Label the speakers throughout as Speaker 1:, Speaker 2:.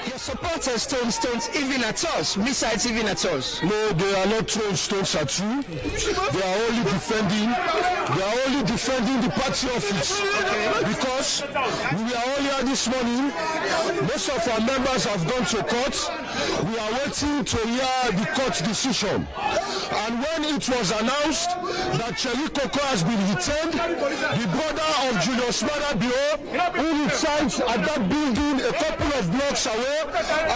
Speaker 1: Your supporters throw stones even at us, missiles even at us.
Speaker 2: No, they are not throwing stones at you. They are only defending. They are only defending the party office. Because we are only here this morning. Most of our members have gone to court. We are waiting to hear the court decision. And when it was announced that Cherry Coco has been retained, the brother of Julius Marabio, who resides at that building a couple of blocks away,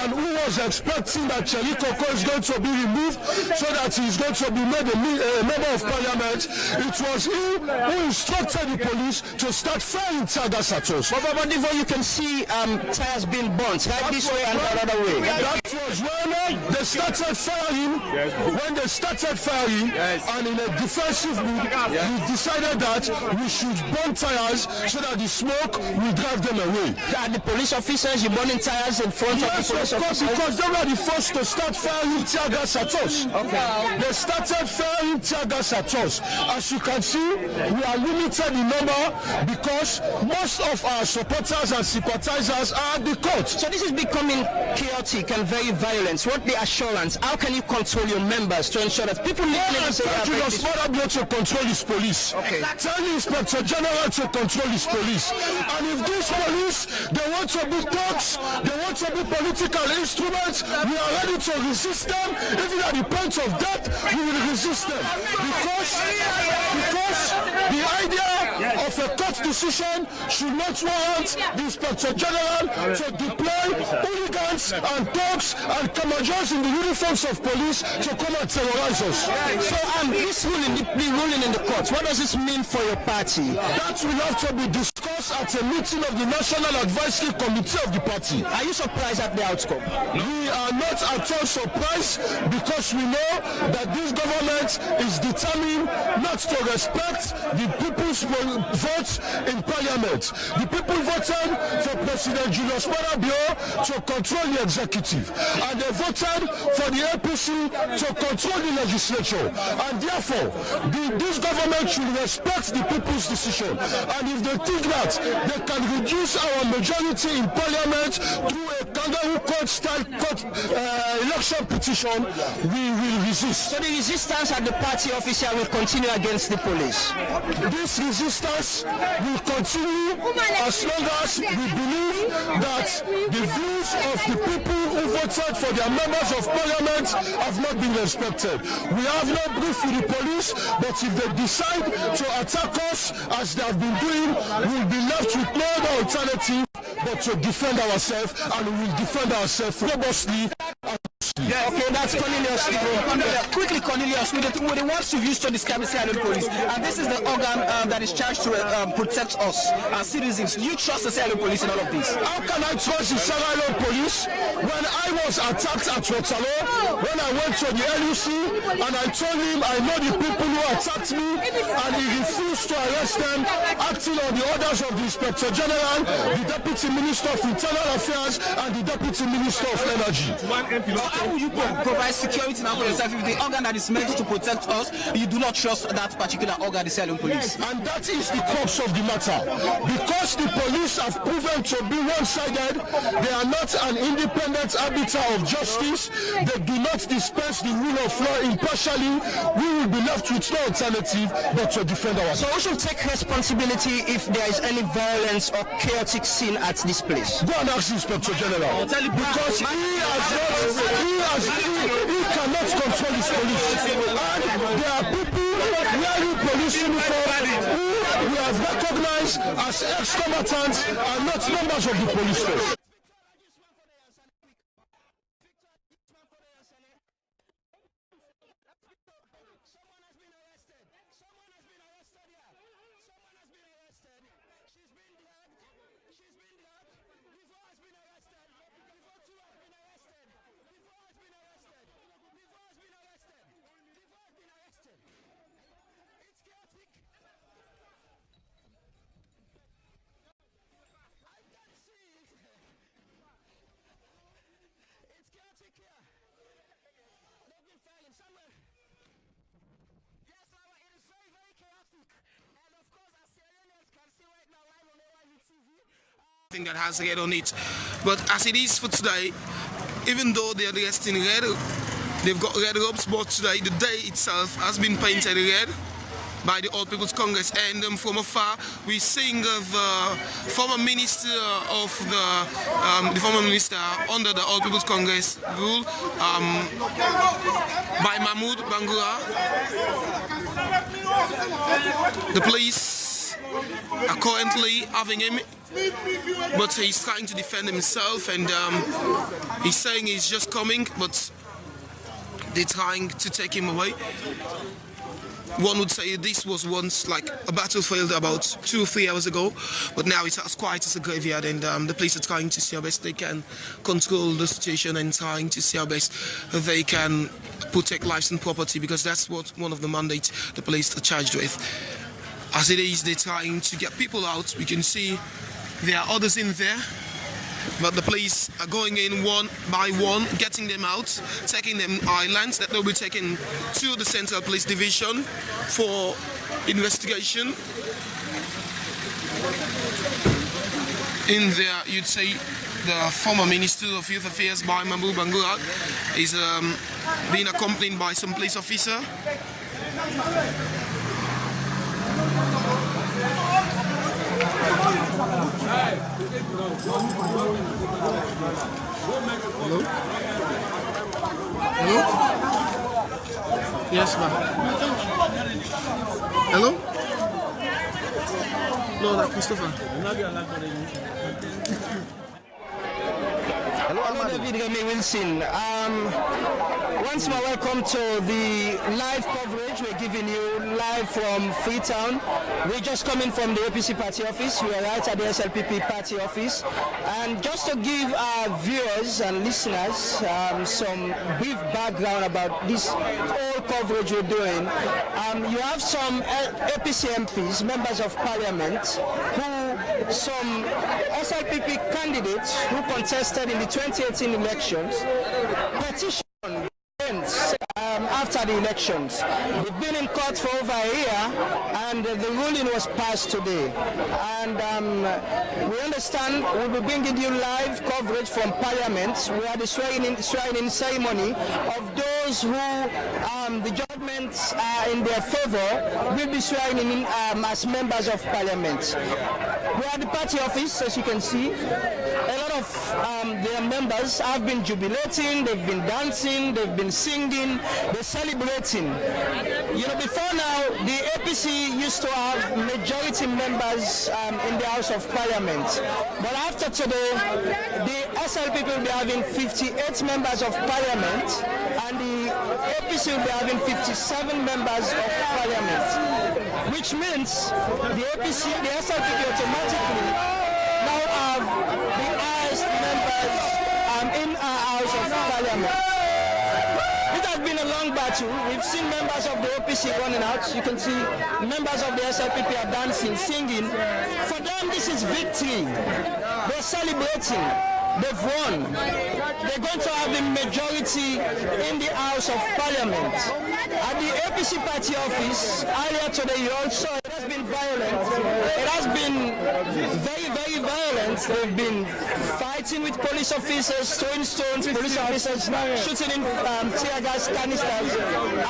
Speaker 2: and who was expecting that Cherry Coco is going to be removed so that he is going to be made a member of parliament, it was he who instructed the police to start firing tear gas at us.
Speaker 1: But before you can see tires being burnt, right this way and the other way.
Speaker 2: That was when they started firing. When they started firing, and in a defensive mood, we decided that we should burn tires so that the smoke will drive them away.
Speaker 1: The police officers, you burning tires in front of the police officers?
Speaker 2: Because they were the first to start firing tear gas at us. They started firing tear gas at us. As you can see, we are limited in number because most of our supporters and sympathizers are at the court.
Speaker 1: So this is becoming chaotic and very violent. What the assurance? How can you control your members to ensure that people listening to say
Speaker 2: to control his police? Tell the Inspector General to control his police. And if these police, they want to be thugs, they want to be political instruments, we are ready to resist them. Even at the point of death, we will resist them. Because the idea of a court decision should not warrant the Inspector General to deploy hooligans and thugs and commanders in the uniforms of police to come and terrorize us.
Speaker 1: So this ruling, the ruling in the court, what does this mean for your party?
Speaker 2: That will have to be discussed at a meeting of the National Advisory Committee of the party.
Speaker 1: Are you surprised at the outcome?
Speaker 2: We are not at all surprised because we know that this government is determined not to respect the people's vote in parliament. The people voted for President Julius Marabio to control the executive, and they voted for the APC to control the legislature. And therefore, this government should respect the people's decision. And if they think that they can reduce our majority in parliament through a kangaroo court-style election petition, we will resist.
Speaker 1: So the resistance at the party office will continue against the police?
Speaker 2: This resistance will continue as long as we believe that the views of the people who voted for their members of parliament have not been respected. We have no brief with the police, but if they decide to attack us as they have been doing, we will be left with no other alternative but to defend ourselves, and we will defend ourselves robustly.
Speaker 1: Yeah, okay, that's Cornelius.
Speaker 3: Quickly, Cornelius, with the words you've used to describe the Sierra Leone police, and this is the organ that is charged to protect us as citizens. Do you trust the Sierra Leone police in all of this?
Speaker 2: How can I trust the Sierra Leone police when I was attacked at Waterloo, when I went to the LUC, and I told him I know the people who attacked me, and he refused to arrest them, acting on the orders of the Inspector General, the Deputy Minister of Internal Affairs, and the Deputy Minister of Energy.
Speaker 3: How will you provide security now for yourself if the organ that is meant to protect us, you do not trust that particular organ, the Sierra Leone police?
Speaker 2: And that is the crux of the matter. Because the police have proven to be one-sided, they are not an independent arbiter of justice, they do not dispense the rule of law impartially, we will be left with no alternative but to defend ourselves.
Speaker 1: So we should take responsibility if there is any violence or chaotic scene at this place.
Speaker 2: Go and ask the Inspector General. Because he cannot control his police. And there are people wearing police uniform who we have recognized as ex-combatants and not members of the police force.
Speaker 4: thing that has red on it. But as it is for today, even though they are dressed in red, they've got red robes, but today the day itself has been painted red by the All People's Congress, and from afar we're seeing the former minister of the former minister under the All People's Congress rule by Mahmoud Bangura. The police are currently having him, but he's trying to defend himself, and he's saying he's just coming, but they're trying to take him away. One would say this was once like a battlefield about 2 or 3 hours ago, but now it's as quiet as a graveyard, and the police are trying to see how best they can control the situation and trying to see how best they can protect lives and property, because that's what one of the mandates the police are charged with. As it is, they're trying to get people out. We can see there are others in there, but the police are going in one by one, getting them out, taking them islands that they'll be taken to the Central Police Division for investigation. In there, you'd say the former Minister of Youth Affairs by Mahmoud Bangura is being accompanied by some police officer. Hello? Hello? Yes, ma'am. Hello? No, that's Christopher.
Speaker 1: Hello, David Remy Wilson. Once more, welcome to the live coverage we're giving you live from Freetown. We're just coming from the APC party office. We are right at the SLPP party office. And just to give our viewers and listeners some brief background about this whole coverage we're doing, you have some APC MPs, members of parliament, some SLPP candidates who contested in the 2018 elections, petitioned after the elections. They've been in court for over a year, and the ruling was passed today. And we understand we'll be bringing you live coverage from Parliament, where the swearing-in ceremony of those who the judgments are in their favor will be swearing in as members of Parliament. We are at the party office, as you can see. A lot of their members have been jubilating, they've been dancing, they've been singing, they're celebrating. You know, before now, the APC used to have majority members in the House of Parliament. But after today, the SLPP will be having 58 members of Parliament, and the APC will be having 57 members of Parliament. Which means the APC, the SLPP automatically now have the highest members in our House of Parliament. It has been a long battle. We've seen members of the APC running out. You can see members of the SLPP are dancing, singing. For them, this is victory. They're celebrating. They've won. They're going to have the majority in the House of Parliament. At the APC party office, earlier today, you all saw it has been violent. It has been very, very violent. They've been fighting with police officers, throwing stones, police officers shooting in tear gas canisters.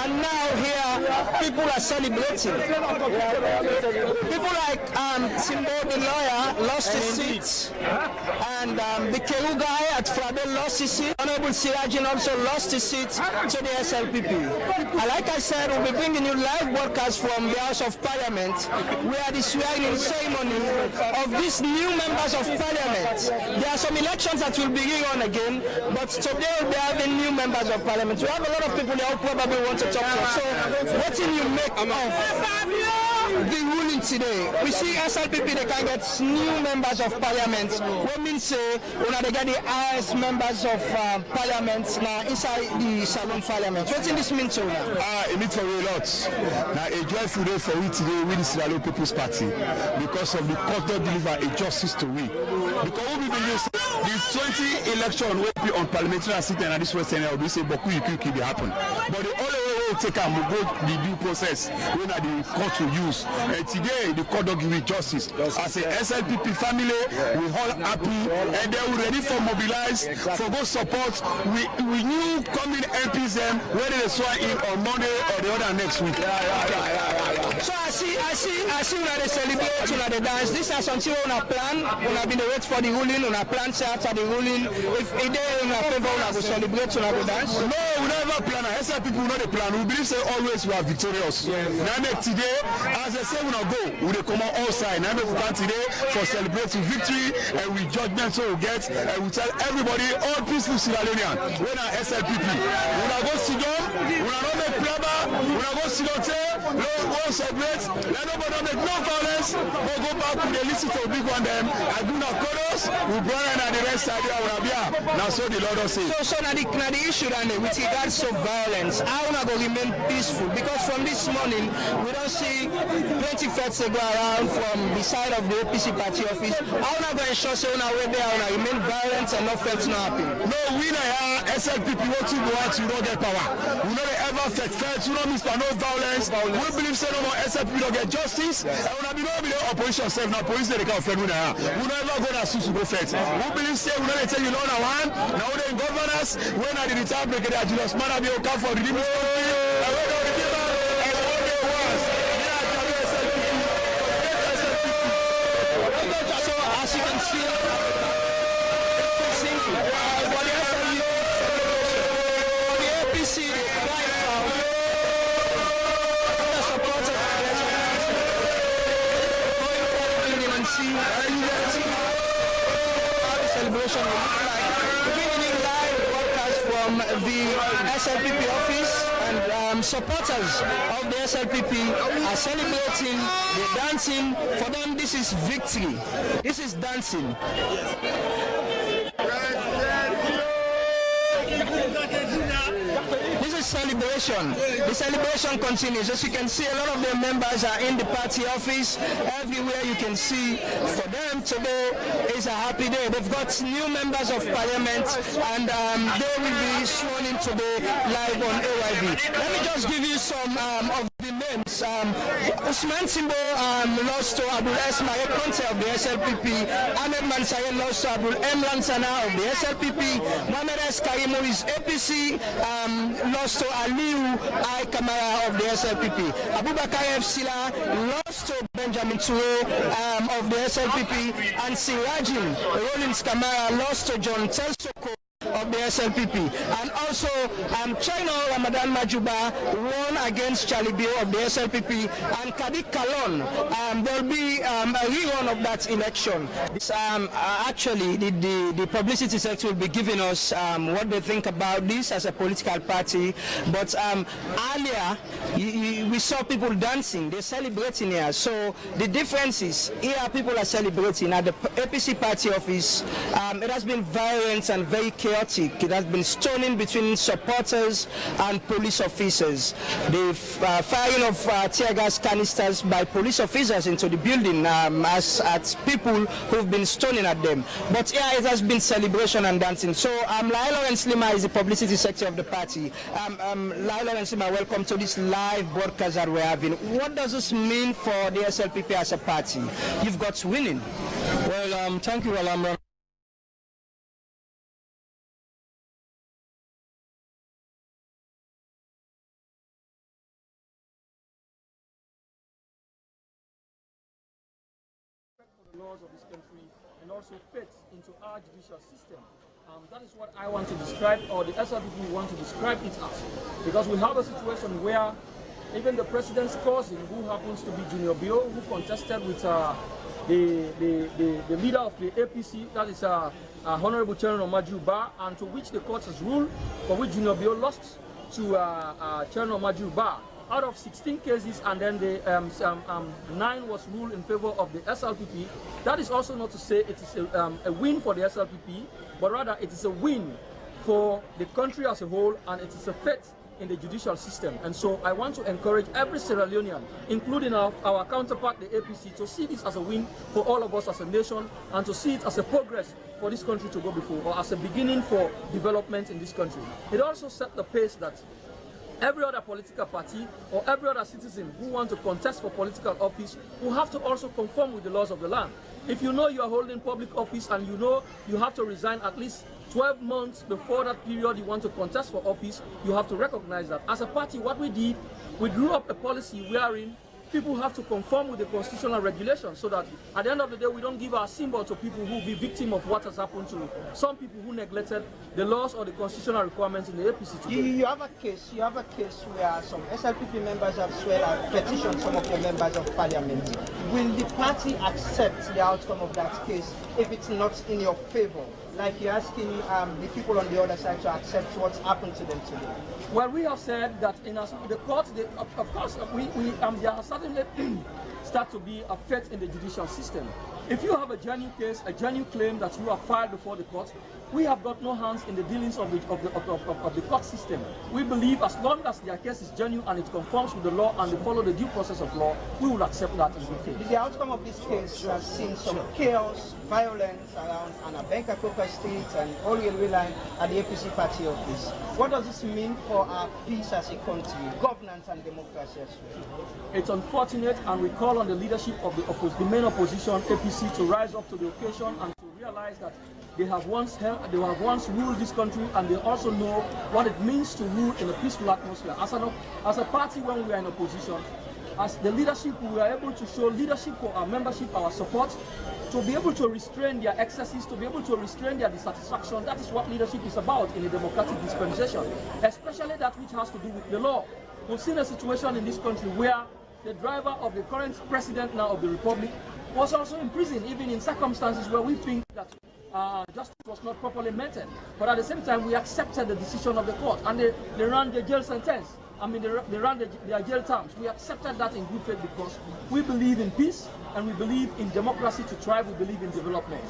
Speaker 1: And now here, people are celebrating. People like Timbo, the lawyer, lost his seat. And the Keru guy at Frade lost his seat. Honorable Sirajin also lost his seat to the SLPP. And like I said, we'll be bringing you live broadcasts from the House of Parliament, where the swearing-in ceremony of these new members of Parliament. There are some elections that will be going on again, but today we'll be having new members of Parliament. We have a lot of people here who probably want to talk to us. So what do you make of the ruling today? We see SLPP, they can get new members of Parliament. What means they get the highest members of Parliament now inside the Salon Parliament. What does this mean to you?
Speaker 2: It means for a lot. Now, a joyful day for we today with the Sierra Leone People's Party because of the court that deliver a justice to we. Because we believe the 20 election will be on parliamentary seat and this Western will be say Boku Yuki will happen. But the only way go take and go the due process when the court will use. Today the court don't give it justice. As a SLPP family, we all happy and then we ready for mobilize for go support. We knew coming MPs them whether they swear in on Monday or the other next week.
Speaker 1: So I see when they celebrate, when they dance. This is something on a plan. When I've been wait for the ruling, on a plan after the ruling. If a day in our favor, we go celebrate, we go dance.
Speaker 2: No, we never plan. I said people know the plan. We believe say always we are victorious. Now today, as I say, we not go. We come on all sides. Now we plan today for celebrating victory and we judgment so we get and we tell everybody all peaceful Sierra Leonean. When our SLPP, we not go sit down, we not make plaba, we not go sit down, no go celebrate. Let nobody make no violence. We go back to the list to big one them. I do not chorus. We brought in the rest of the Arabia. Now so the Lord say.
Speaker 1: So now the issue then with regards to violence, how we go remain peaceful? Because from this morning we don't see plenty threats go around from the side of the APC party office. How we go ensure so now we remain violent and no threats not happen?
Speaker 2: No, we are SLPP want to go out to don't get power. We don't ever threats. We don't miss for no violence. We believe say no more SLPP don't get justice. And we don't be the opposition self. Now police they can't offend we now. We don't ever go that suit to go fetch. We believe say we don't tell you no one. Now they in governance. When are the retired brigadier Julius man be okay for the demons. And we don't give up. And what they was.
Speaker 1: So as you can see, it's simple. For the APC, right now, the supporters of the and see how the celebration will look like. Bringing live broadcast from the SLPP office, and supporters of the SLPP are celebrating, they're dancing. For them, this is victory. This is dancing. This is celebration. The celebration continues. As you can see, a lot of their members are in the party office. Everywhere you can see, for them today is a happy day. They've got new members of parliament and they will be sworn in today live on AYV. Let me just give you some of the names. Usman Simbo lost to Abdul Esmail Conte of the SLPP. Ahmed Mansaye lost to Abdul M. Lansana of the SLPP. Mohamed S. Karimu is APC. Lost to Aliu I. Kamara of the SLPP. Abubakar F. Sila lost to Benjamin Toure of the SLPP. And Sirajin Rollins Kamara lost to John Telsoko of the SLPP. And also China Ramadan Majuba won against Charlie Bio of the SLPP, and Kadik Kalon. There will be a rerun of that election. Actually, the publicity sector will be giving us what they think about this as a political party. But earlier, we saw people dancing, they're celebrating here. So the difference is, here people are celebrating. At the APC party office, it has been violent and very chaotic. It has been stoning between supporters and police officers. The firing of tear gas canisters by police officers into the building as at people who've been stoning at them. But here it has been celebration and dancing. So Lahai Lawrence Leema is the publicity sector of the party. Lahai Lawrence Leema, welcome to this live broadcast that we're having. What does this mean for the SLPP as a party? You've got winning.
Speaker 5: Well, thank you, Alhambra. Laws of this country and also fits into our judicial system. That is what I want to describe, or the SLPP want to describe it as, because we have a situation where even the president's cousin, who happens to be Junior Bio, who contested with the leader of the APC, that is Honorable Chairman Omaju Ba, and to which the court has ruled, for which Junior Bio lost to Chairman Omaju Ba. Out of 16 cases, and then the 9 was ruled in favor of the SLPP. That is also not to say it is a win for the SLPP, but rather it is a win for the country as a whole, and it is a fit in the judicial system. And so I want to encourage every Sierra Leonean, including our counterpart, the APC, to see this as a win for all of us as a nation, and to see it as a progress for this country to go before, or as a beginning for development in this country. It also set the pace that every other political party or every other citizen who wants to contest for political office will have to also conform with the laws of the land. If you know you are holding public office and you know you have to resign at least 12 months before that period you want to contest for office, you have to recognize that. As a party, what we did, we drew up a policy wherein people have to conform with the constitutional regulations so that at the end of the day we don't give our symbol to people who will be victim of what has happened to some people who neglected the laws or the constitutional requirements in the APC today.
Speaker 1: You have a case where some SLPP members have sworn and petitioned some of the members of parliament. Will the party accept the outcome of that case if it's not in your favor? Like you're asking the people on the other side to accept what's happened to them today.
Speaker 5: Well, we have said that in the court, of course, there are certainly start to be a faith in the judicial system. If you have a genuine case, a genuine claim that you have filed before the court, we have got no hands in the dealings of the court system. We believe as long as their case is genuine and it conforms with the law and they follow the due process of law, we will accept that in good faith.
Speaker 1: The outcome of this case has seen some chaos, violence around Anabenka Coca Street and Oriel Line at the APC party office. What does this mean for our peace as a country, governance and democracy as well?
Speaker 5: It's unfortunate, and we call on the leadership of the main opposition, APC, to rise up to the occasion and to realize that they have once ruled this country, and they also know what it means to rule in a peaceful atmosphere. As a party, when we are in opposition, as the leadership, we are able to show leadership for our membership, our support, to be able to restrain their excesses, to be able to restrain their dissatisfaction. That is what leadership is about in a democratic dispensation, especially that which has to do with the law. We've seen a situation in this country where the driver of the current president now of the republic was also in prison, even in circumstances where we think that justice was not properly meted. But at the same time, we accepted the decision of the court, and they ran the jail sentence. I mean, they ran their jail terms. We accepted that in good faith because we believe in peace and we believe in democracy to thrive. We believe in development.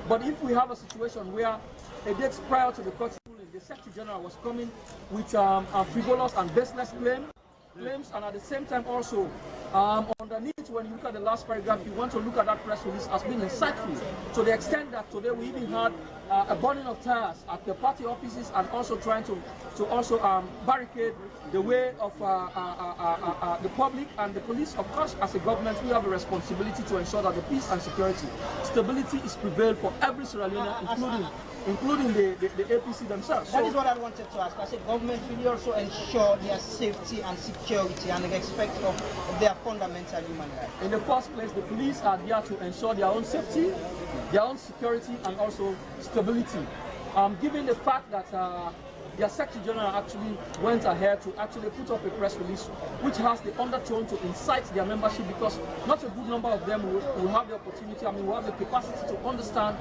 Speaker 5: But if we have a situation where a day prior to the court ruling, the Secretary General was coming with frivolous and baseless claims, and at the same time also underneath, when you look at the last paragraph, you want to look at that press release as being insightful to the extent that today we even had a burning of tires at the party offices and also trying to barricade the way of the public and the police. Of course, as a government, we have a responsibility to ensure that the peace and security, stability is prevailed for every Sierra Leonean, including the APC themselves.
Speaker 1: That is what I wanted to ask. As a government, will you also ensure their safety and security and the respect of their fundamental human rights?
Speaker 5: In the first place, the police are there to ensure their own safety, their own security, and also stability. Given the fact that their Secretary General actually went ahead to actually put up a press release which has the undertone to incite their membership, because not a good number of them will have the opportunity, will have the capacity to understand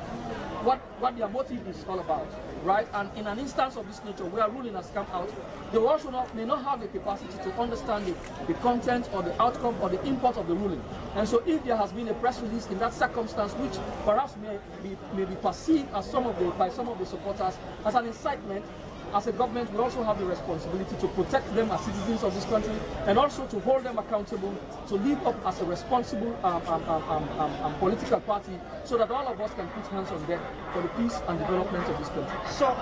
Speaker 5: what their motive is all about, right? And in an instance of this nature where ruling has come out, they also may not have the capacity to understand the content or the outcome or the import of the ruling. And so if there has been a press release in that circumstance which perhaps may be perceived as by some of the supporters as an incitement, as a government, we also have the responsibility to protect them as citizens of this country and also to hold them accountable, to live up as a responsible political party, so that all of us can put hands on deck for the peace and development of this country.
Speaker 1: So,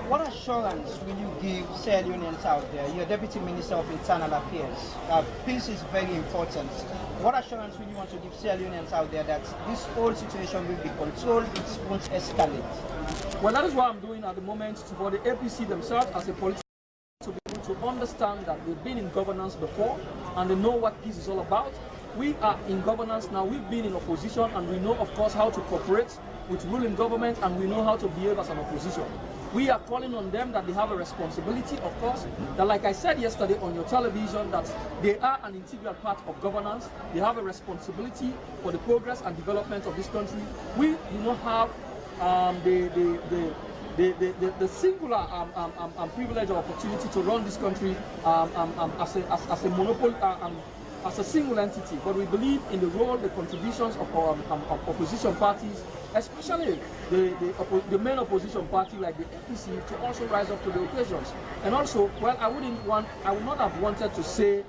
Speaker 1: what assurance will you give Sierra Leoneans out there? You're Deputy Minister of Internal Affairs. Peace is very important. What assurance will you want to give Sierra Leoneans out there that this whole situation will be controlled, it won't escalate?
Speaker 5: Well, that is what I'm doing at the moment for the APC themselves as a politician, to be able to understand that they've been in governance before and they know what peace is all about. We are in governance now, we've been in opposition, and we know, of course, how to cooperate with ruling government, and we know how to behave as an opposition. We are calling on them that they have a responsibility, of course, that, like I said yesterday on your television, that they are an integral part of governance. They have a responsibility for the progress and development of this country. We do not have the singular privilege or opportunity to run this country as a monopoly, as a single entity, but we believe in the role, the contributions of our opposition parties, especially the main opposition party like the APC, to also rise up to the occasions. And also, well, I would not have wanted to say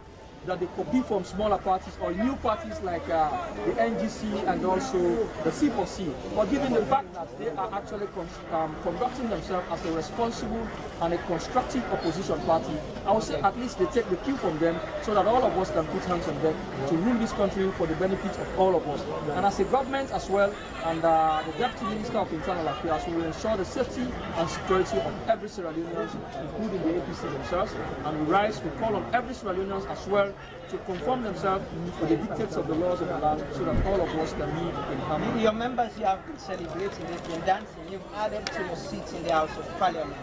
Speaker 5: that they copy from smaller parties or new parties like the NGC and also the C4C. But given the fact that they are actually conducting themselves as a responsible and a constructive opposition party, I would say at least they take the cue from them so that all of us can put hands on deck to rule this country for the benefit of all of us. And as a government as well, and the Deputy Minister of Internal Affairs, we will ensure the safety and security of every Sierra Leonean, including the APC themselves, and we call on every Sierra Leonean as well to conform themselves to the dictates of the laws of the land so that all of us can live in harmony.
Speaker 6: Your members, you have been celebrating, they've been dancing, you've added to your seats in the House of Parliament.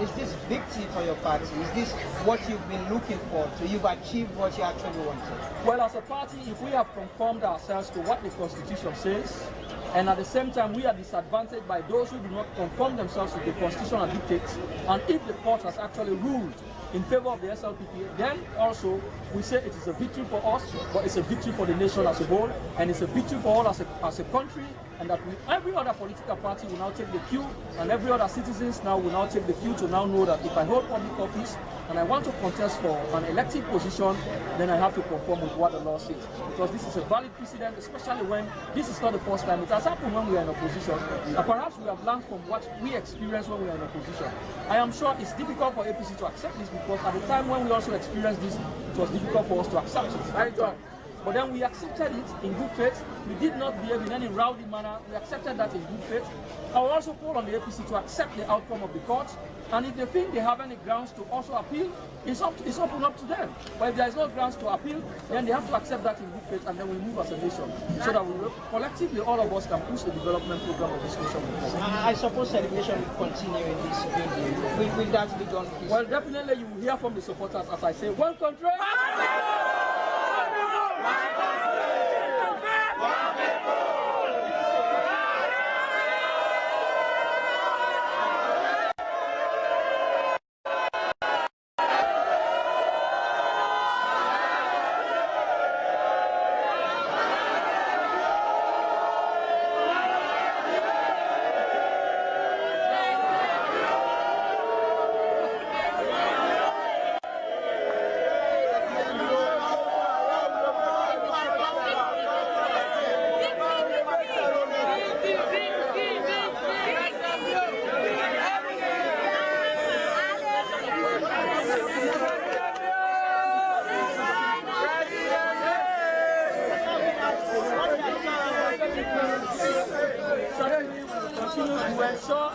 Speaker 6: Is this victory for your party? Is this what you've been looking for? So you've achieved what you actually wanted?
Speaker 5: Well, as a party, if we have conformed ourselves to what the Constitution says, and at the same time we are disadvantaged by those who do not conform themselves to the constitutional dictates, and if the court has actually ruled in favor of the SLPP, then also we say it is a victory for us, but it's a victory for the nation as a whole, and it's a victory for all as a country, and that every other political party will now take the cue, and every other citizens now will now take the cue to now know that if I hold public office and I want to contest for an elected position, then I have to conform with what the law says. Because this is a valid precedent, especially when this is not the first time. It has happened when we are in opposition. And perhaps we have learned from what we experienced when we are in opposition. I am sure it's difficult for APC to accept this because at the time when we also experienced this, it was difficult for us to accept it. But then we accepted it in good faith. We did not behave in any rowdy manner. We accepted that in good faith. I will also call on the APC to accept the outcome of the court. And if they think they have any grounds to also appeal, it's open up to them. But if there is no grounds to appeal, then they have to accept that in good faith, and then we move as a nation, so that we collectively, all of us, can push the development program of this nation.
Speaker 6: I suppose celebration will continue in this building. Will that be done?
Speaker 5: Well, definitely you will hear from the supporters as I say, one country.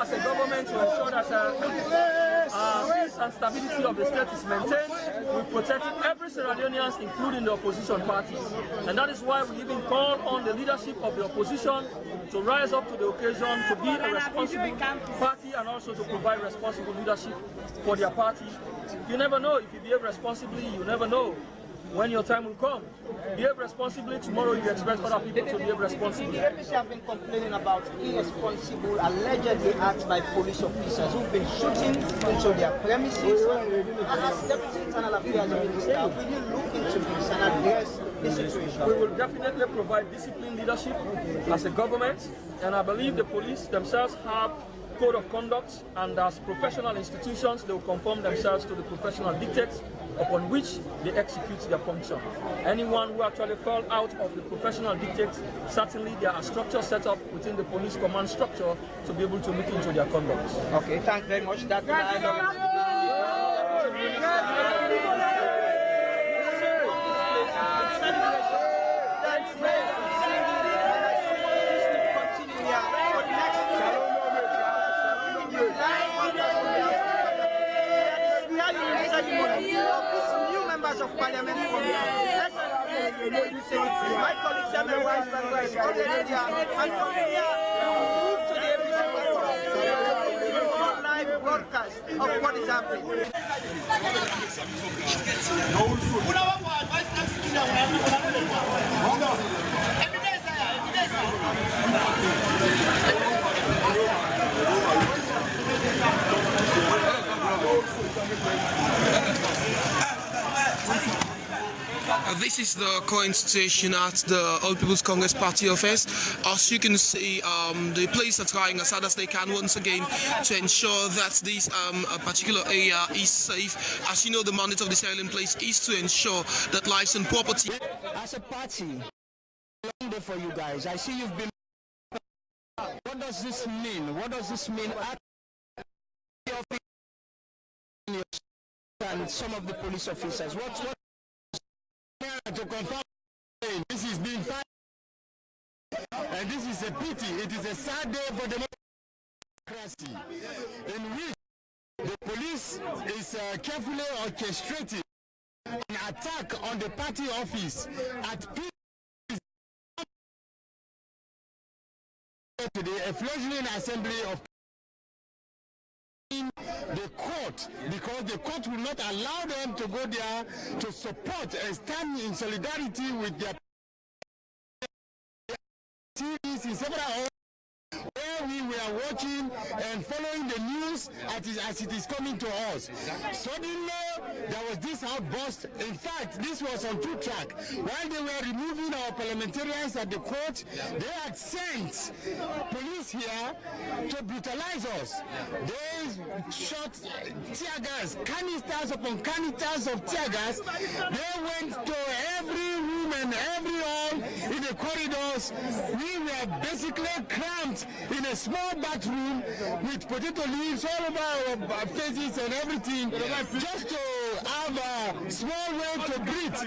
Speaker 5: As a government, to ensure that peace and stability of the state is maintained, we protect every Sierra Leoneans, including the opposition parties. And that is why we even call on the leadership of the opposition to rise up to the occasion, to be a responsible party, and also to provide responsible leadership for their party. You never know. If you behave responsibly, you never know when your time will come. Behave responsibly, tomorrow you expect other people to behave responsibly.
Speaker 6: The APC have been complaining about irresponsible, allegedly acts by police officers who've been shooting into their premises. As Deputy Internal Affairs Minister, will you look into this and address the situation?
Speaker 5: We will definitely provide disciplined leadership as a government, and I believe the police themselves have code of conduct, and as professional institutions, they will conform themselves to the professional dictates upon which they execute their function. Anyone who actually fall out of the professional dictates, certainly there are structures set up within the police command structure to be able to look into their conduct.
Speaker 6: Okay, thanks very much. New members of parliament from my colleagues and my wife is already there, and from here move to the episode live broadcast of what is happening.
Speaker 4: This is the current situation at the All People's Congress Party office. As you can see, the police are trying as hard as they can once again to ensure that this particular area is safe. As you know, the mandate of the Sierra Leone Police is to ensure that lives and property.
Speaker 1: As a party, long day for you guys. I see you've been. What does this mean? What does this mean? And some of the police officers. What?
Speaker 2: To confirm, this is being fired, and this is a pity. It is a sad day for democracy, in which the police is carefully orchestrating an attack on the party office at peace. Today, a fledgling assembly of the court, because the court will not allow them to go there to support and stand in solidarity with their TVs in several where we were watching and following the news as it is coming to us. Suddenly, there was this outburst. In fact, this was on two track. While they were removing our parliamentarians at the court, they had sent police here to brutalize us. They shot tear gas, canisters upon canisters of tear gas. They went to every room and every hall in the corridors. We were basically cramped in a small bathroom with potato leaves all over our faces and everything, just to have a small way to breathe.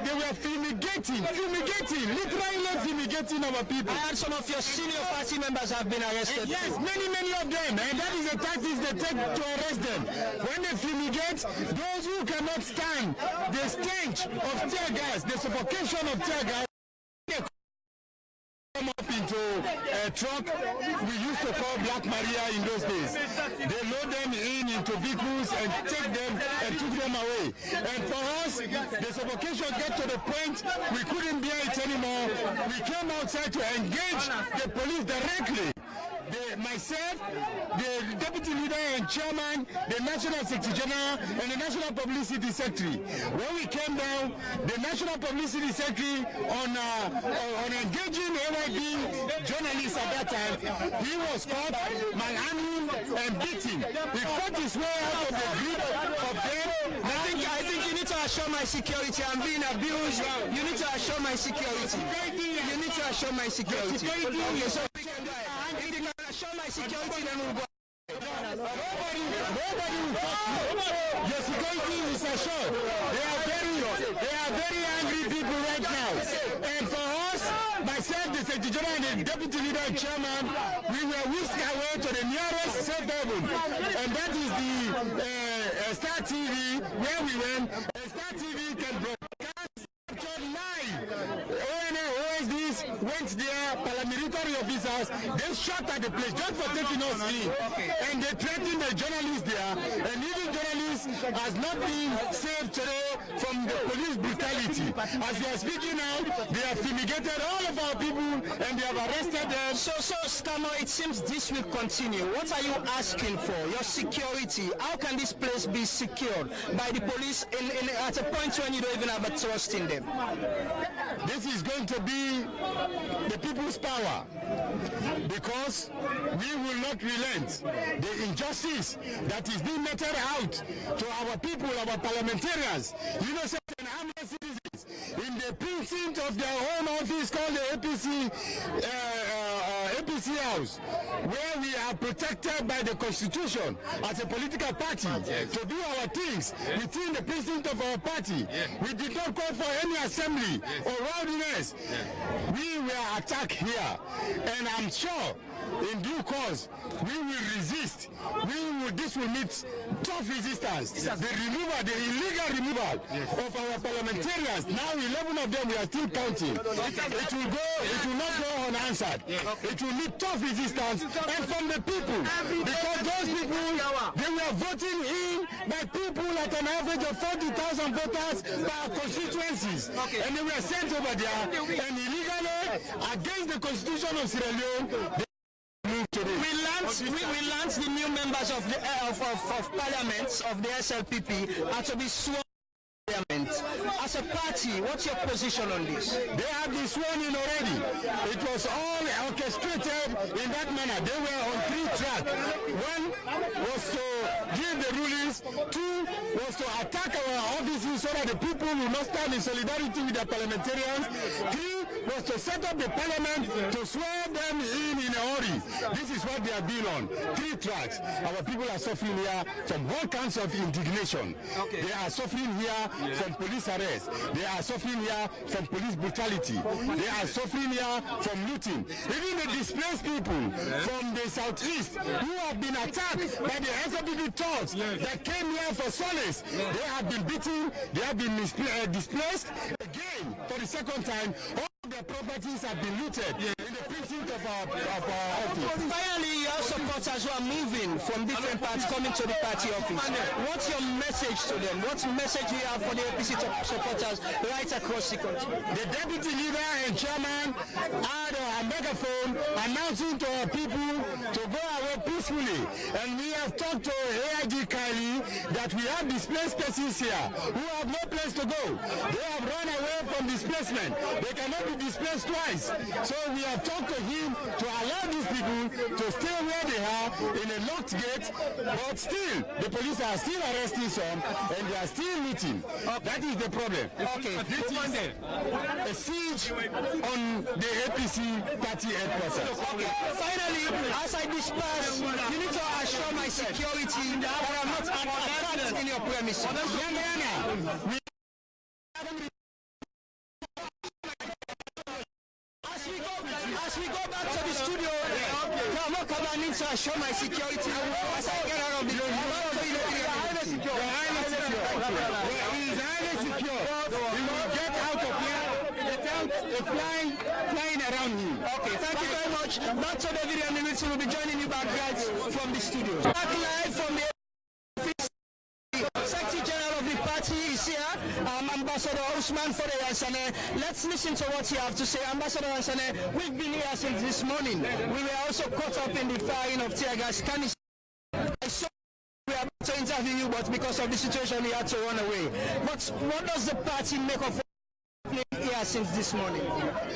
Speaker 2: They were fumigating, literally fumigating our people.
Speaker 1: I heard some of your senior party members have been arrested.
Speaker 2: Yes, many of them, and that is the tactics they take to arrest them. When they fumigate, those who cannot stand the stench of tear gas, the suffocation of tear gas, come up into a truck we used to call Black Maria in those days. They load them into vehicles and take them and took them away. And for us, the suffocation got to the point we couldn't bear it anymore. We came outside to engage the police directly. Myself, the deputy leader and chairman, the national secretary general, and the national publicity secretary. When we came down, the national publicity secretary on engaging AYD journalists at that time, he was caught, manhandled, and beaten. He fought his way out of the group of them.
Speaker 1: I think you need to assure my security. I'm being abused. You need to assure my security. You need to assure my security. Okay, so if you can assure my security, then we'll go.
Speaker 2: Nobody will talk to you. Your security is assured. They are very angry people right now. And for us, myself, the secretary general, and the deputy leader and chairman, we were whisked away to the nearest safe haven. And that is the Star TV, where we went. And Star TV can broadcast live. OSDs went there, paramilitary officers, they shot at the place just for taking us in. And they threatened the journalists there. And even journalists has not been saved today from the police brutality. As we are speaking now, they have fumigated all of our people and they have arrested them.
Speaker 1: So Stamo, it seems this will continue. What are you asking for? Your security. How can this place be secured by the police at a point when you don't even have a trust in them?
Speaker 2: This is going to be the people's power, because we will not relent. The injustice that is being meted out to our people, our parliamentarians, innocent and harmless citizens, in the precinct of their own office called the APC house, where we are protected by the Constitution as a political party to do our things within the precinct of our party. We did not call for any assembly or rowdiness. We were attacked here, and I'm sure in due course we will resist. This will meet tough resistance. The illegal removal of our parliamentarians, now 11 of them, we are still counting. It will not go unanswered. It will meet tough resistance, and from the people, because those people, they were voting in by people at an average of 40,000 voters per constituencies, and they were sent over there, and illegally, against the Constitution of Sierra Leone,
Speaker 1: we launched the new members of the of Parliament of the SLPP are to be sworn As a party, what's your position on this?
Speaker 2: They have been sworn in already. It was all orchestrated in that manner. They were on 3 tracks. One was to give the rulings. 2 was to attack our offices so that the people will not stand in solidarity with their parliamentarians. 3 was to set up the parliament to swear them in a hurry. This is what they have been on. 3 tracks. Our people are suffering here from all kinds of indignation. Okay. They are suffering here from police arrest. They are suffering here from police brutality. They are suffering here from looting. Even the displaced people from the southeast who have been attacked by the SWD thugs that came here for solace. They have been beaten. They have been displaced again for the second time. All their properties have been looted in the precinct of our office.
Speaker 1: Finally, your supporters who are moving from different parts coming to the party office. What's your message to them? What message do you have for the APC supporters right across the country?
Speaker 2: The deputy leader and chairman had a megaphone announcing to our people to go away peacefully. And we have talked to AIG Kylie that we have displaced persons here who have no place to go. They have run away from displacement. They cannot be displaced twice. So we have talked to him to allow these people to stay where they are in a locked gate, but still, the police are still arresting some and they are still looting. That is the problem.
Speaker 1: Okay.
Speaker 2: This is a siege on the APC party headquarters.
Speaker 1: Okay. Finally, as I disperse, you need to assure my security that I'm not attacked in your premises. As we go back to the studio, I need to assure my security as I get out of the room. He
Speaker 2: is highly secure. He will get out of here without flying around him.
Speaker 1: Okay, thank you very much. Back to the video, and we will be joining you back right from the studio. Back live from the Secretary General of the party is here, Ambassador Usman Fode. Let's listen to what you have to say. Ambassador Ansane, we've been here since this morning. We were also caught up in the firing of tear gas canister. So we are about to interview you, but because of the situation, we had to run away. But what does the party make of what's happening here since this morning?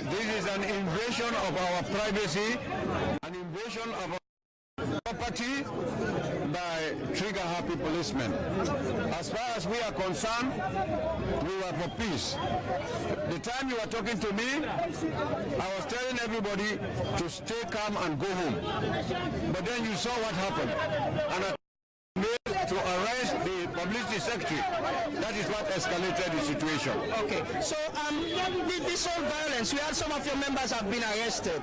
Speaker 2: This is an invasion of our privacy, an invasion of our property by trigger-happy policemen. As far as we are concerned, we were for peace. The time you were talking to me, I was telling everybody to stay calm and go home. But then you saw what happened. And I made to arrest the publicity secretary. That is what escalated the situation.
Speaker 1: Okay, so with this whole violence, we had some of your members have been arrested.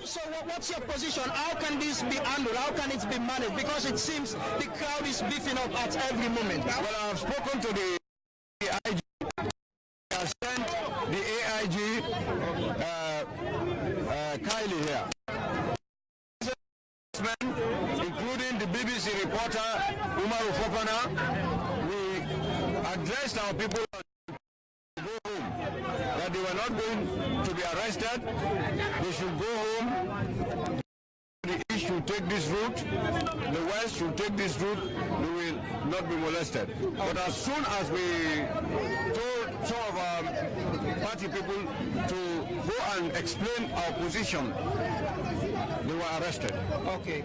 Speaker 1: So what's your position? How can this be handled? How can it be managed? Because it seems the crowd is beefing up at every moment.
Speaker 2: Well, I have spoken to the AIG. I have sent the AIG Kylie here. Including the BBC reporter Umaru Fofana, we addressed our people to go home. That they were not going to be arrested. They should go home. The East should take this route. The West should take this route. They will not be molested. But as soon as we told some of our party people to go and explain our position, they were arrested.
Speaker 1: Okay.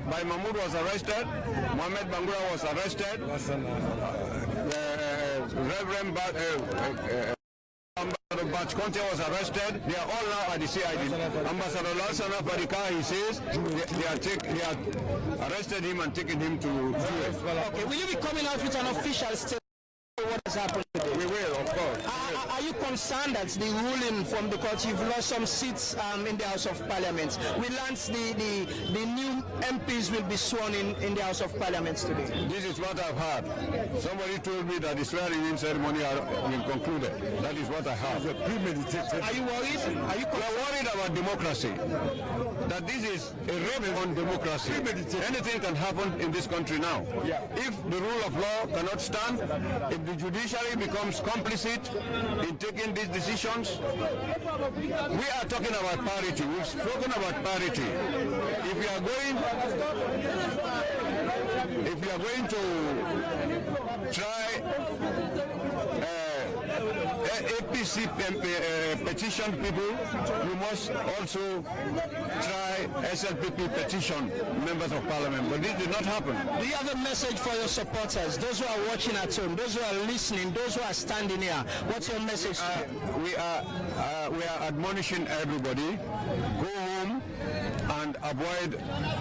Speaker 2: Mahmoud was arrested. Mohammed Bangura was arrested. Reverend Ambassador Bach Conte was arrested. They are all now at the CID. Ambassador Lansana Padika, he says they are arrested him and taken him to US.
Speaker 1: Okay, will you be coming out with an official statement? What has happened today?
Speaker 2: We will, of course.
Speaker 1: Are you concerned that the ruling from the court, you've lost some seats in the House of Parliament? We learned the new MPs will be sworn in the House of Parliament today.
Speaker 2: This is what I've heard. Somebody told me that the swearing-in ceremony has been concluded. That is what I heard.
Speaker 1: Are you worried?
Speaker 2: We are worried about democracy. That this is a rape on democracy. Anything can happen in this country now. If the rule of law cannot stand, if the judiciary becomes complicit in taking these decisions, we are talking about parity. We've spoken about parity. If we are going if we are going to try APC petition people, we must also try SLPP petition members of parliament, but this did not happen.
Speaker 1: Do you have a message for your supporters, those who are watching at home, those who are listening, those who are standing here? What's your message to them?
Speaker 2: We are admonishing everybody, go home and avoid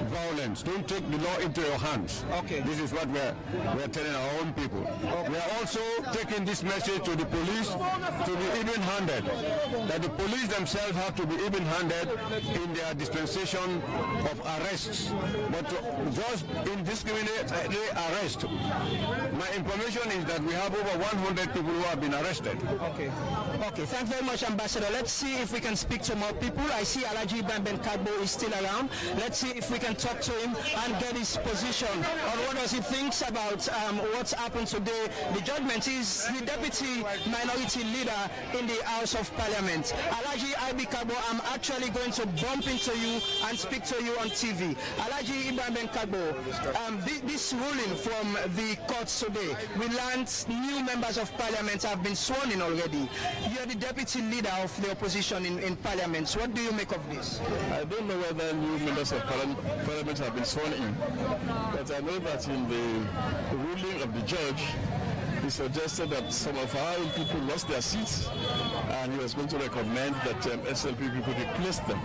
Speaker 2: violence. Don't take the law into your hands.
Speaker 1: Okay.
Speaker 2: This is what we're telling our own people. Okay. We are also taking this message to the police to be even-handed, that the police themselves have to be even-handed in their dispensation of arrests, but just indiscriminately arrest. My information is that we have over 100 people who have been arrested.
Speaker 1: Okay. Okay, thank you very much, Ambassador. Let's see if we can speak to more people. I see Alhaji Ibrahim Kagbo is still around. Let's see if we can talk to him and get his position on what does he thinks about what's happened today. The judgment is the deputy minority leader in the House of Parliament. Alhaji Ibrahim Kagbo, I'm actually going to bump into you and speak to you on TV. Alhaji Ibrahim Kagbo, this ruling from the courts today, we learned new members of Parliament have been sworn in already. You're the deputy leader of the opposition in Parliament. So what do you make of this?
Speaker 2: I don't know whether new members of Parliament have been sworn in, but I know that in the ruling of the judge, he suggested that some of our own people lost their seats, and he was going to recommend that SLP people replace them.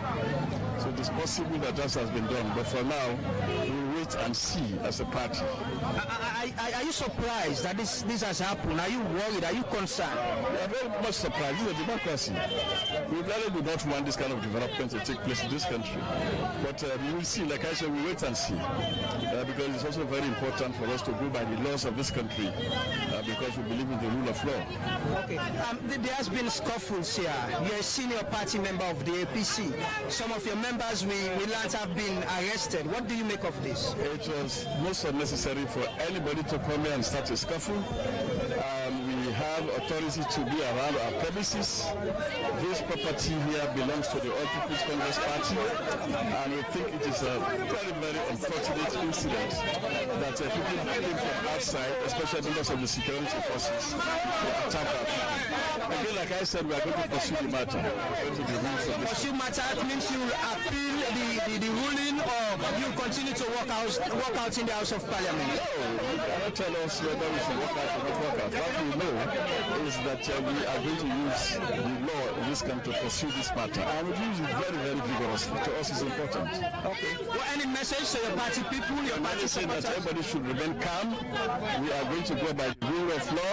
Speaker 2: So it is possible that that has been done, but for now, we'll wait and see as a party.
Speaker 1: Are you surprised that this has happened? Are you worried? Are you concerned?
Speaker 2: We are very much surprised. This is a democracy. We really do not want this kind of development to take place in this country. But we will see. Like I said, we wait and see. Because it's also very important for us to go by the laws of this country, because we believe in the rule of law.
Speaker 1: Okay. There has been scuffles here. You're a senior party member of the APC. Some of your members, we learned, have been arrested. What do you make of this?
Speaker 2: It was most unnecessary for anybody to come here and start a scuffle. We have authority to be around our premises. This property here belongs to the All People's Congress Party, and we think it is a very, very unfortunate incident that people came from outside, especially members of the security forces, to attack our people. Again, like I said, we are going to pursue the matter.
Speaker 1: Pursue matter means you will appeal the ruling, or you continue to walk out in the House of Parliament?
Speaker 2: No, you cannot tell us whether we should walk out or not walk out. What we know is that we are going to use the law in this country to pursue this matter, and we use it very, very vigorously. To us, it's important.
Speaker 1: Okay. Well, any message to your party people, your party supporters?
Speaker 2: That everybody should remain calm. We are going to go by the rule of law,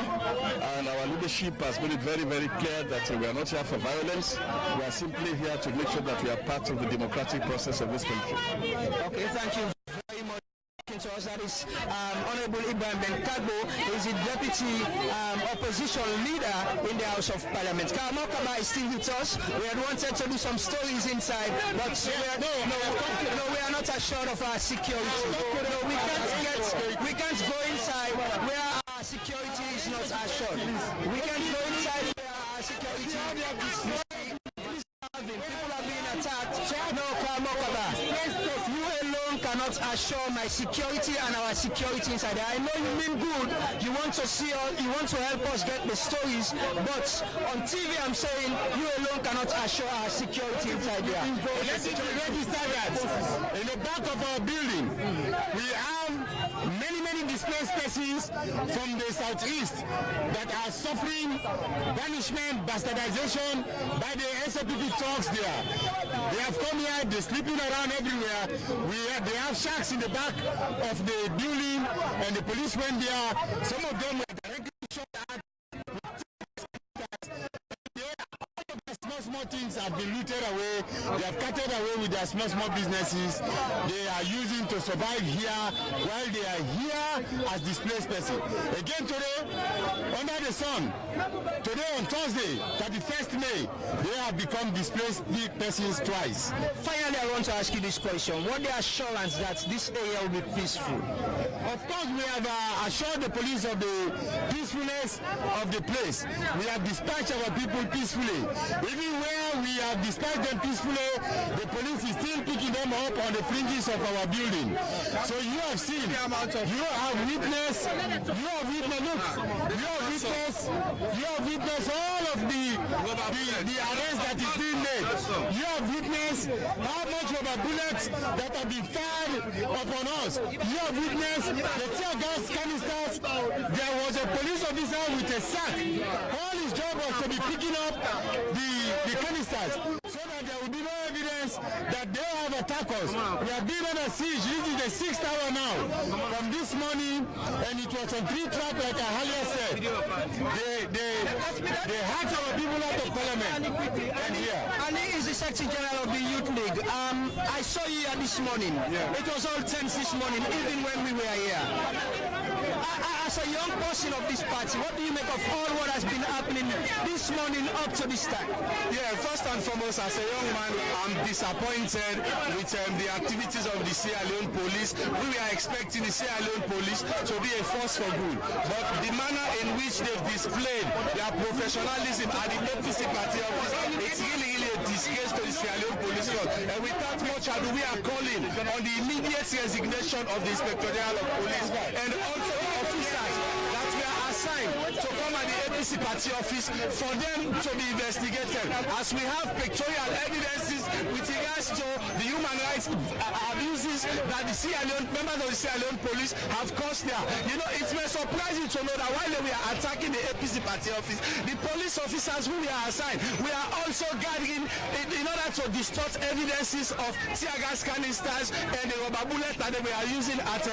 Speaker 2: and our leadership has made it very, very clear that we are not here for violence. We are simply here to make sure that we are part of the democratic process of this country.
Speaker 1: Okay, thank you very much. To us, that is Honorable Ibrahim Kagbo, is the deputy opposition leader in the House of Parliament. Karamokaba is still with us. We had wanted to do some stories inside, but we are not assured of our security. No, we can't go inside where our security is not assured. We can't go inside where our security is not. People are being attacked. No, Karamokaba. You alone cannot assure my security and our security inside there. I know you mean good. You want to see us, you want to help us get the stories, but on TV I'm saying you alone cannot assure our security inside there.
Speaker 2: Let's register that. In the back of our building, we have many displaced persons from the southeast that are suffering banishment, bastardization by the SLPP talks there. They have come here, they're sleeping around everywhere. They have shacks in the back of the building, and the police went there. Some of them were directly shot at. Small things have been looted away. They have carted away with their small businesses. They are using to survive here while they are here as displaced persons. Again today, under the sun, today on Thursday, 31st May, they have become displaced persons twice.
Speaker 1: Finally, I want to ask you this question. What the assurance that this area will be peaceful?
Speaker 2: Of course, we have assured the police of the peacefulness of the place. We have dispatched our people peacefully. Even where we have dispatched them peacefully, the police is still picking them up on the fringes of our building. So you have seen, you have witnessed all of the arrest that is being made. You have witnessed how much rubber bullets that have been fired upon us. You have witnessed the tear gas canisters. There was a police officer with a sack. All his job was to be picking up the canisters so that there will be no evidence that they have attacked us. We have been on a siege. This is the 6th hour now from this morning, and it was on 3 track like I earlier said. They hacked our people out of parliament. And here.
Speaker 1: Ali is the Secretary General of the Youth League. I saw you here this morning. It was all tense this morning, even when we were here. As a young person of this party, what do you make of all what has been happening this morning up to this time?
Speaker 2: Yeah, first and foremost, as a young man, I'm disappointed with the activities of the Sierra Leone police. We were expecting the Sierra Leone police to be a force for good, but the manner in which they've displayed their professionalism at the APC party office, it's really a disgrace to the Sierra Leone police force. And without much ado, we are calling on the immediate resignation of the Inspector General of Police and also the officers that we are assigned to come at the APC party office for them to be investigated, as we have pictorial evidences with regards to the human rights abuses that the Sierra Leone members of the Sierra Leone police have caused there. You know, it may surprise you to know that while we are attacking the APC party office, the police officers who we are assigned, we are also gathering in order to distort evidences of tear gas canisters and the rubber bullet that they were using at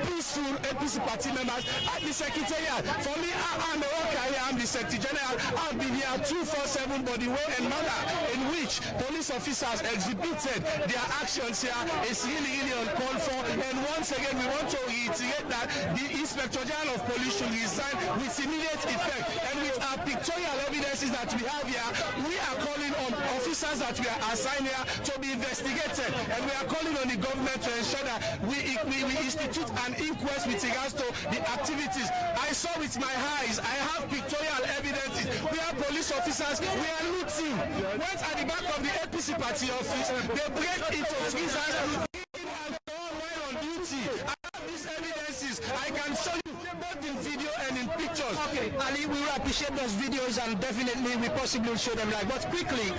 Speaker 2: peaceful APC party members at the secretariat. For me, I'm a worker here, I'm the Secretary General. I've been here 247, but the way and manner in which police officers exhibited their actions here is really uncalled for. And once again, we want to reiterate that the Inspector General of Police should resign with immediate effect. And with our pictorial evidences that we have here, we are calling on officers that we are assigned here to be investigated. And we are calling on the government to ensure that we institute an inquest with regards to the activities. I saw with my eyes, I have pictorial evidences. We are police officers, we are looting. Went at the back of the APC party office, they break into freezers, drinking alcohol while on duty. I have these evidences. I can show you both in video and in pictures.
Speaker 1: Okay, Ali, we will appreciate those videos and definitely we possibly will show them live. But quickly,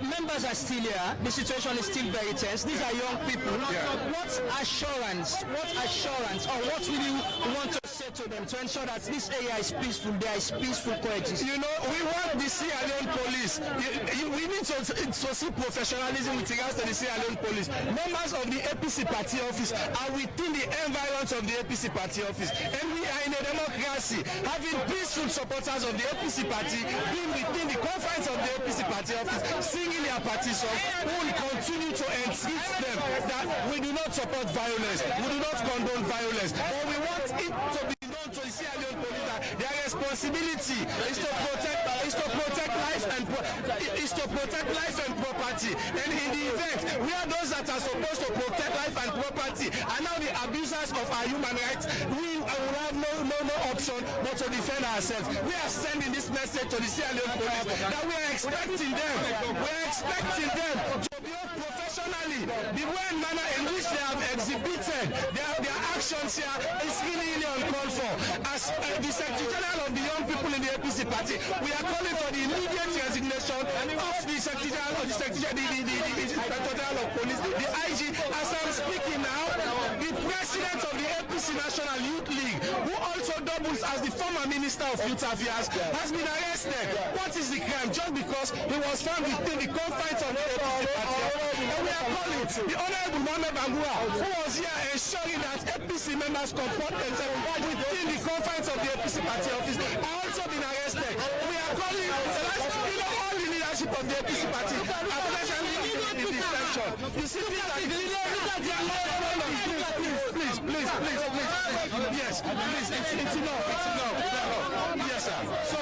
Speaker 1: members are still here. The situation is still very tense. These are young people. What assurance, or what will you want to say to them to ensure that this area is peaceful, there is peaceful coexistence?
Speaker 2: You know, we want the Sierra Leone police. We need to see professionalism with regards to the Sierra Leone police. Members of the APC party office are within the environs of the APC party office. And we are in a democracy. Having peaceful supporters of the APC party being within the confines of the APC party office, singing their party song, we will continue to entreat them that we do not support violence, we do not condone violence, but we want it to be known to the Sierra Leone police that their responsibility is to protect life and property. And in the event where those that are supposed to protect life and property are now the abusers of our human rights, we will have no option but to defend ourselves. We are sending this message to the Sierra Leone police that we are expecting them to behave professionally. The way and manner in which they have exhibited their actions here is really uncalled for. As the Secretary General of the young people in the APC party, we are calling for the immediate resignation of the Secretary General of the Inspector General of Police, the IG. As I'm speaking now, the President of the APC National Youth League, who also doubles as the former Minister of Youth Affairs, has been arrested. What is the crime? Just because he was found within the confines of the APC party. And we are calling the Honorable Mohamed Bangura, who was here ensuring that APC members comport themselves within the confines of the APC party office, are also been arrested. We are calling all the leadership of the APC party, especially in the section. You see, please. Yes, please, it's enough. Yes, sir.
Speaker 1: So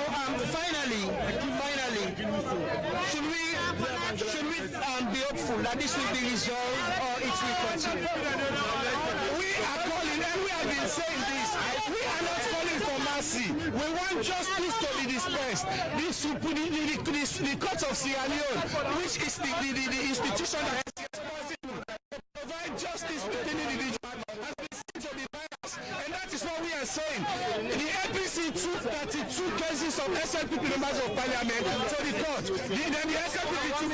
Speaker 1: finally, should we be hopeful that this will be resolved or it will continue?
Speaker 2: We are calling, and we have been saying this. We are not calling for mass APC, we want justice to be dispensed. The court of Sierra Leone, which is the institution that is responsible to provide justice within individuals, has been seen to be biased, and that is what we are saying. The APC took 32 cases of SLPP members of parliament to the court. Then the SLPP took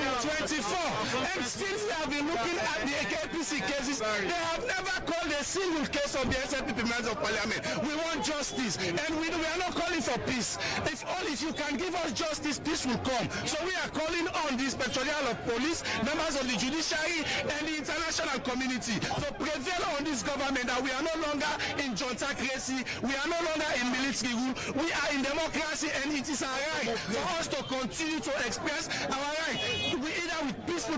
Speaker 2: 24, and since we have been looking at the APC cases, they have never called a single case of the SLPP members of parliament. We want justice, and we are not calling for peace. If you can give us justice, peace will come. So we are calling on the Inspector General of Police, members of the Judiciary, and the international community to prevail on this government that we are no longer in junta-cracy, we are no longer in military rule, we are in democracy, and it is our right for us to continue to express our right. We either with peaceful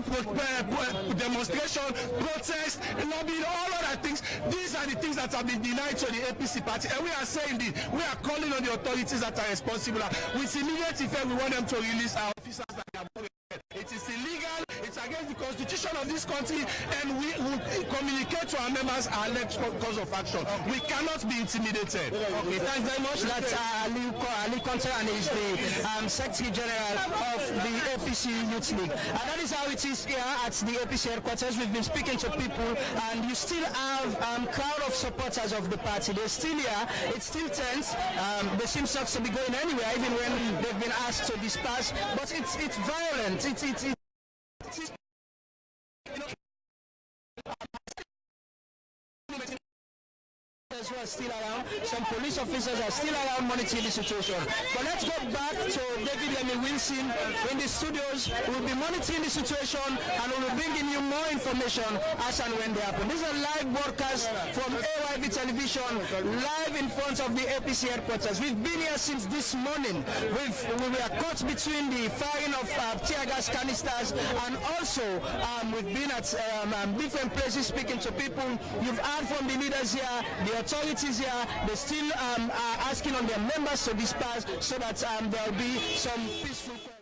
Speaker 2: demonstration, protest, lobbying, all other things. These are the things that have been denied to the APC party, and we are saying this. We are calling on the authorities that are responsible. With immediate effect, we want them to release our officers that have been. It is illegal, it's against the constitution of this country, and we will communicate to our members our next course of action. We cannot be intimidated.
Speaker 1: Okay, thanks very much. That's Ali Conter, and is the Secretary General of the APC Youth League. And that is how it is here at the APC headquarters. We've been speaking to people, and you still have crowd of supporters of the party. They're still here. It's still tense. They seem not to be going anywhere, even when they've been asked to disperse. But it's violent. It's who are still around. Some police officers are still around monitoring the situation. But let's go back to David Lemmy Wilson in the studios. We'll be monitoring the situation, and we'll be bringing you more information as and when they happen. This is a live broadcast from AYV Television, live in front of the APC headquarters. We've been here since this morning. We were caught between the firing of tear gas canisters, and also we've been at different places speaking to people. You've heard from the leaders here, the authorities here. They still are asking on their members to disperse so that there will be some peaceful